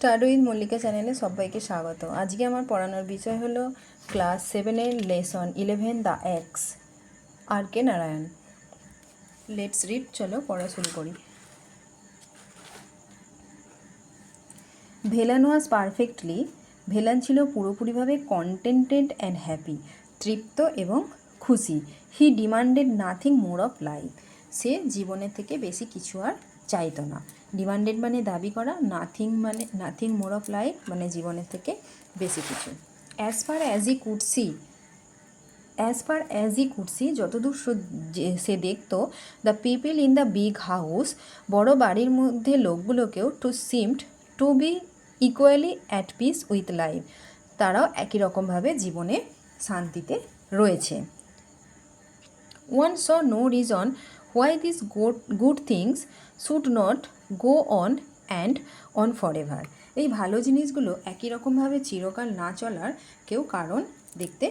Study with Mallika চ্যানেলে সবাইকে স্বাগত। আজকে আমার পড়ানোর বিষয় হলো ক্লাস 7-এর lesson 11 the X, R K Narayan. Let's read, চলো পড়া শুরু করি। ভেলান ওয়াজ পারফেক্টলি, ভেলান ছিল পুরোপুরিভাবে কন্টেন্টেড অ্যান্ড হ্যাপি, তৃপ্ত এবং খুশি। He demanded nothing more of life, সে জীবনের থেকে বেশি কিছু আর চাইতো না। ডিমান্ডেড মানে দাবি করা, নাথিং মোর অফ লাইফ মানে জীবনের থেকে বেশি কিছু। As far as he could see, যতদূর সে দেখতো, the people in the big house, বড় বাড়ির মধ্যে লোকগুলোকেও seemed to be equally at peace with life, তারাও একই রকমভাবে জীবনে শান্তিতে রয়েছে। One saw no reason why this good things should not go on and on forever, এই ভালো জিনিসগুলো একই রকমভাবে চিরকাল না চলার কেউ কারণ দেখতে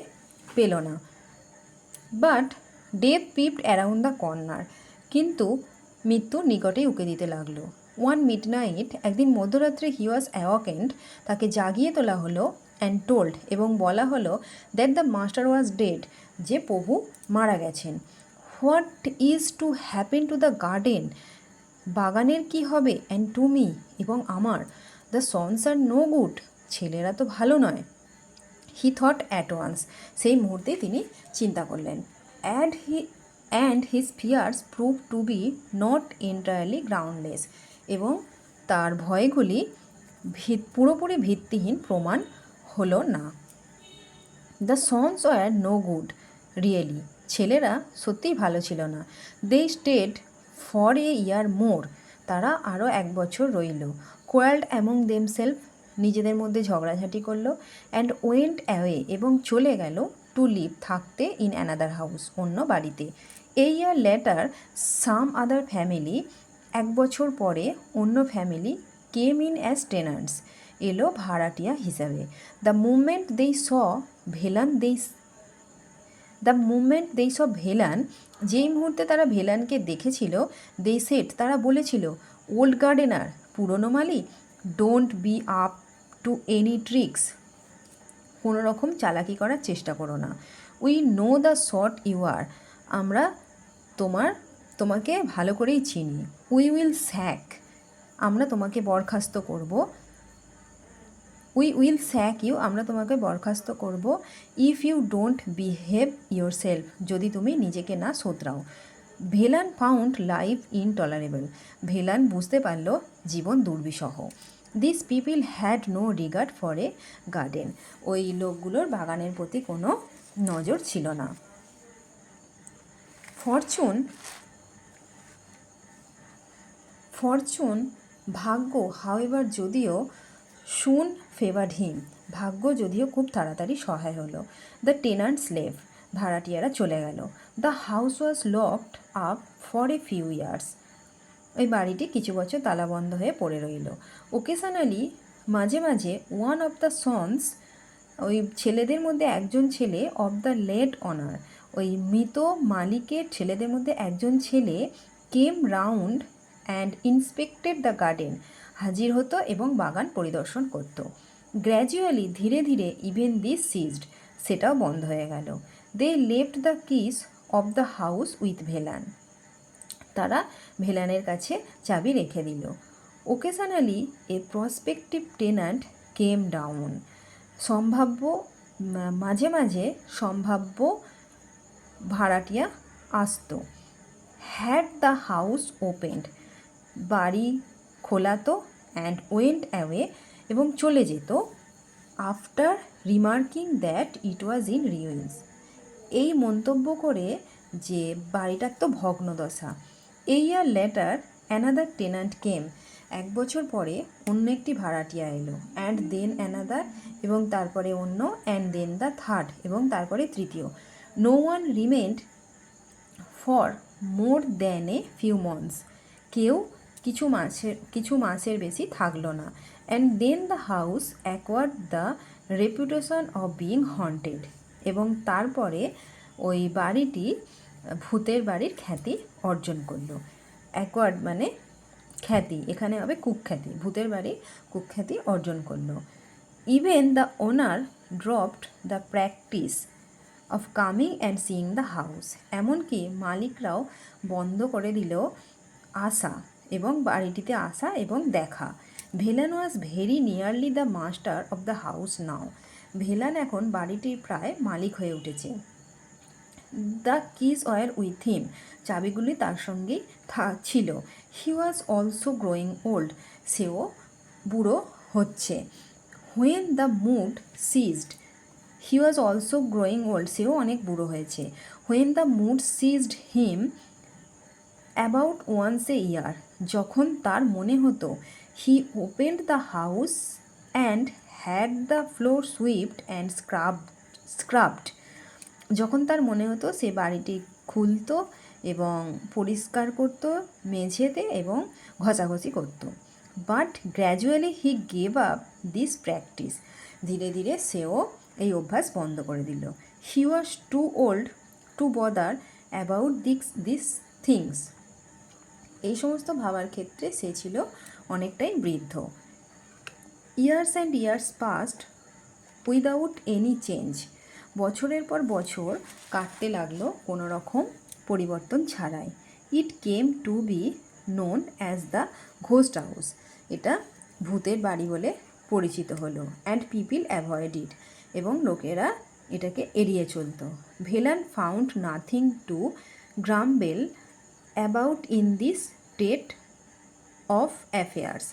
পেল না। But death পিপড around the corner, কিন্তু মৃত্যু নিকটেই উকে দিতে লাগলো। ওয়ান মিড নাইট, একদিন মধ্যরাত্রে হি ওয়াজ অ্যাওয়াকেন্ড, তাকে জাগিয়ে তোলা হলো, অ্যান্ড টোল্ড, এবং বলা হলো, that the master was dead, যে প্রভু মারা গেছেন। What is to happen to the garden, বাগানের কি হবে, অ্যান্ড টু মি, এবং আমার, the sons are no good, ছেলেরা তো ভালো নয়। হি থট অ্যাট ওয়ান্স, সেই মুহূর্তে তিনি চিন্তা করলেন। And his fears proved to be not entirely groundless, এবং তার ভয়গুলি পুরোপুরি ভিত্তিহীন প্রমাণ হলো না। The sons were no good really, ছেলেরা সত্যিই ভালো ছিল না। দে স্টেড ফর এ ইয়ার মোর, তারা আরও 1 বছর রইল। কোয়ার্ল্ড অ্যামং দেমসেলফ, নিজেদের মধ্যে ঝগড়াঝাটি করলো। অ্যান্ড ওয়েন্ট অ্যাওয়ে, এবং চলে গেল, টু লিভ, থাকতে, ইন অ্যানাদার হাউস, অন্য বাড়িতে। এ ইয়ার লেটার সাম আদার ফ্যামিলি, 1 বছর পরে অন্য ফ্যামিলি, কেম ইন অ্যাজ টেনান্টস, এলো ভাড়াটিয়া হিসাবে। দ্য মুভমেন্ট দেই স ভেলান, যেই মুহূর্তে তারা ভেলানকে দেখেছিল, দে সেট, তারা বলেছিল, ওল্ড গার্ডেনার, পুরনো মালি, don't be up to any tricks, কোনো রকম চালাকি করার চেষ্টা করো না। We know the sort you are, আমরা তোমাকে ভালো করেই চিনি। উই উইল স্যাক, আমরা তোমাকে বরখাস্ত করব। আমরা তোমাকে বরখাস্ত করব। If you don't behave yourself, যদি তুমি নিজেকে না শোধরাও। Velan found life intolerable, Velan বুঝতে পারল জীবন দুর্বিষহ। This people had no regard for a garden, ওই লোকগুলোর বাগানের প্রতি কোনো নজর ছিল না। ফরচুন ভাগ্য, হাউএভার, যদিও, শুন ফেভারড হিম, ভাগ্য যদিও খুব তাড়াতাড়ি সহায় হলো। দ্য টেনান্টস লেভ, ভাড়াটিয়ারা চলে গেল। The house was locked up for a few years, ওই বাড়িটি কিছু বছর তালাবন্ধ হয়ে পড়ে রইল। ওকেশনালি, মাঝে মাঝে, ওয়ান অফ দ্য সন্স, ওই ছেলেদের মধ্যে একজন ছেলে, অফ দ্য লেট অনার, ওই মৃত মালিকের ছেলেদের মধ্যে একজন ছেলে, কেম round and inspected the garden, হাজির হতো এবং বাগান পরিদর্শন করত। গ্র্যাজুয়ালি, ধীরে ধীরে, ইভেন দিস সিজড, সেটাও বন্ধ হয়ে গেল। They left the keys of the house with Velan, তারা ভেলানের কাছে চাবি রেখে দিল। Occasionally a prospective tenant came down, মাঝে মাঝে সম্ভাব্য ভাড়াটিয়া আসতো। হ্যাড দ্য হাউস ওপেন্ড, বাড়ি খোলাতো। অ্যান্ড ওয়েন্ট অ্যাওয়ে, এবং চলে যেত। After remarking that it was in ruins, এই মন্তব্য করে যে বাড়িটার তো ভগ্নদশা। A year later another tenant came, 1 বছর পরে অন্য একটি ভাড়াটিয়া এলো। অ্যান্ড দেন অ্যানাদার, এবং তারপরে অন্য। অ্যান্ড দেন দ্য থার্ড, এবং তারপরে তৃতীয়। No one remained for more than a few months, কেউ কিছু মাসের বেশি থাকলো না। And then the house acquired the reputation of being haunted, এবং তারপরে ওই বাড়িটি ভূতের বাড়ির খ্যাতি অর্জন করলো। অ্যাকোয়ার্ড মানে খ্যাতি, এখানে হবে কুখ্যাতি, ভূতের বাড়ি কুখ্যাতি অর্জন করলো। Even the owner dropped the practice of coming and seeing the house, এমনকি মালিকরাও বন্ধ করে দিল আসা এবং বাড়িটিতে আসা এবং দেখা। Velan was very nearly the master of the house now, Velan এখন বাড়িটির প্রায় মালিক হয়ে উঠেছে। The keys were with him, চাবিগুলি তার সঙ্গেই ছিল। He was also growing old, সেও বুড়ো হচ্ছে। When the mood seized, he was also growing old, সেও অনেক বুড়ো হয়েছে। When the mood seized him about once a year, যখন তার মনে হতো, he opened the house and had the floor সুইপড and স্ক্রাবড, যখন তার মনে হতো সে বাড়িটি খুলতো এবং পরিষ্কার করতো, মেঝেতে এবং ঘষাঘষি করতো। But gradually he gave up this practice, ধীরে ধীরে সেও এই অভ্যাস বন্ধ করে দিল। He was too old to bother about this things, এই সমস্ত ভাবার ক্ষেত্রে সে ছিল অনেকটাই বৃদ্ধ। Years and years passed without any change, বছরের পর বছর কাটতে লাগলো কোনো রকম পরিবর্তন ছাড়াই। It came to be known as the ghost house, এটা ভূতের বাড়ি বলে পরিচিত হলো। অ্যান্ড পিপিল অ্যাভয়েড ইট, এবং লোকেরা এটাকে এড়িয়ে চলতো। Velan found nothing to grumble about in this state of affairs,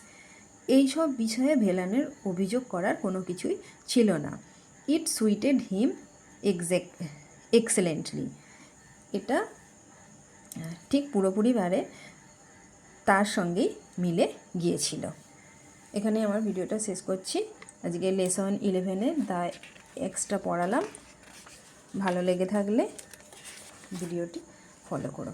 এইসব বিষয়ে ভেলানের অভিযোগ করার কোনো কিছুই ছিল না। ইট সুইটেড হিম এক্সেলেন্টলি, এটা ঠিক পুরোপুরিভাবে তার সঙ্গেই মিলে গিয়েছিল। এখানে আমার ভিডিওটা শেষ করছি। আজকে লেসন 11-এর দ্য এক্সট্রা পড়ালাম। ভালো লেগে থাকলে ভিডিওটি ফলো করো।